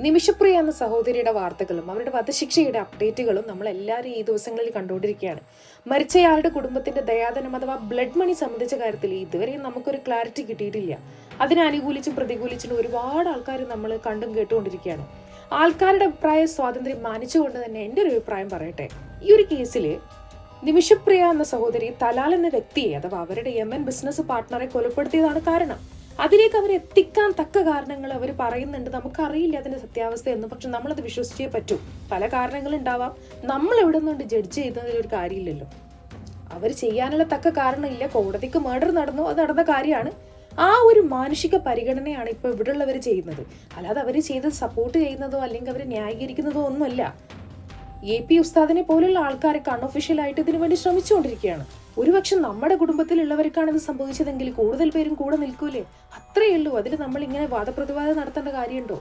നിമിഷപ്രിയ എന്ന സഹോദരിയുടെ വാർത്തകളും അവരുടെ വധശിക്ഷയുടെ അപ്ഡേറ്റുകളും നമ്മൾ എല്ലാവരും ഈ ദിവസങ്ങളിൽ കണ്ടുകൊണ്ടിരിക്കുകയാണ്. മരിച്ചയാളുടെ കുടുംബത്തിന്റെ ദയാധനം അഥവാ ബ്ലഡ് മണി സംബന്ധിച്ച കാര്യത്തിൽ ഇതുവരെയും നമുക്കൊരു ക്ലാരിറ്റി കിട്ടിയിട്ടില്ല. അതിനെ അനുകൂലിച്ചും പ്രതികൂലിച്ചും ഒരുപാട് ആൾക്കാർ നമ്മൾ കണ്ടും കേട്ടുകൊണ്ടിരിക്കുകയാണ്. ആൾക്കാരുടെ അഭിപ്രായ സ്വാതന്ത്ര്യം മാനിച്ചുകൊണ്ട് തന്നെ എൻ്റെ ഒരു അഭിപ്രായം പറയട്ടെ. ഈ ഒരു കേസിൽ നിമിഷപ്രിയ എന്ന സഹോദരി തലാൽ എന്ന വ്യക്തിയെ അഥവാ അവരുടെ യമൻ ബിസിനസ് പാർട്ട്ണറെ കൊലപ്പെടുത്തിയതാണ് കാരണം. അതിലേക്ക് അവർ എത്തിക്കാൻ തക്ക കാരണങ്ങൾ അവർ പറയുന്നുണ്ട്. നമുക്കറിയില്ല അതിന്റെ സത്യാവസ്ഥ എന്ന്, പക്ഷെ നമ്മളത് വിശ്വസിച്ചേ പറ്റൂ. പല കാരണങ്ങളുണ്ടാവാം. നമ്മൾ എവിടെ നിന്നുകൊണ്ട് ജഡ്ജ് ചെയ്യുന്നതിൽ ഒരു കാര്യമില്ലല്ലോ. അവർ ചെയ്യാനുള്ള തക്ക കാരണമില്ല. കോടതിക്ക് മർഡർ നടന്നു, അത് നടന്ന കാര്യമാണ്. ആ ഒരു മാനുഷിക പരിഗണനയാണ് ഇപ്പോൾ ഇവിടെയുള്ളവർ ചെയ്യുന്നത്. അല്ലാതെ അവർ ചെയ്ത് സപ്പോർട്ട് ചെയ്യുന്നതോ അല്ലെങ്കിൽ അവർ ന്യായീകരിക്കുന്നതോ ഒന്നുമല്ല. AP ഉസ്താദിനെ പോലുള്ള ആൾക്കാരൊക്കെ അൺഒഫീഷ്യലായിട്ട് ഇതിനു വേണ്ടി ശ്രമിച്ചുകൊണ്ടിരിക്കുകയാണ്. ഒരുപക്ഷെ നമ്മുടെ കുടുംബത്തിലുള്ളവർക്കാണ് ഇത് സംഭവിച്ചതെങ്കിൽ കൂടുതൽ പേരും കൂടെ നിൽക്കൂലേ? അത്രയേ ഉള്ളൂ. അതിൽ നമ്മൾ ഇങ്ങനെ വാദപ്രതിവാദം നടത്തേണ്ട കാര്യമുണ്ടോ?